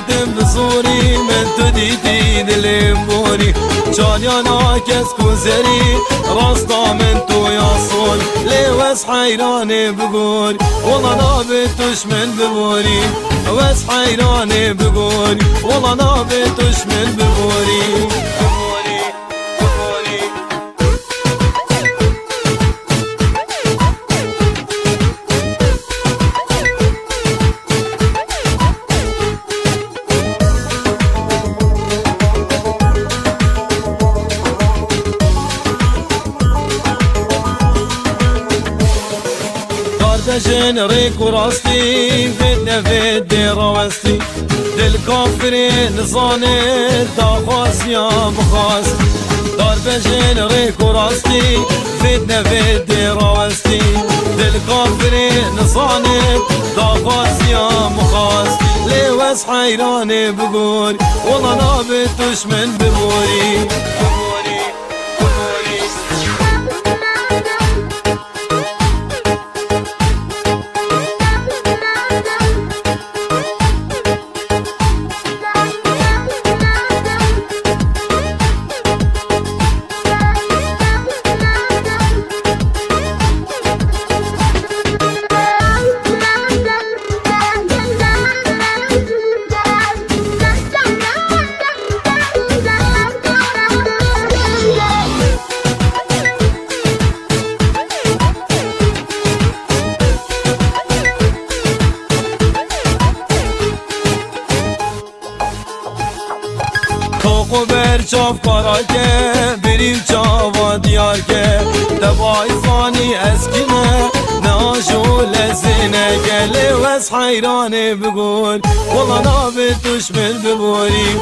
هاتم بصوري من تديتي دلمبوري جانيانا كسكو زري راستا من تو يصول لوس حيراني بقول والله نابتوش من ببوري وس حيراني بقول والله نابتوش من ببوري دجن ريك وراستي فدنا فدي روستي دل كافرين صانت تاخاس يا بخاس دار بجن ريك وراستي فدنا فدي روستي دل كافرين صانت تاخاس يا بخاس لوس حيراني بقول والله نابتوش من ببوري خبر چاف کارا که بریم چاوا دیار که دبای خانی اسکینه ناجو لزینه گله وز حیرانه بگول والله نابتوش من ببوری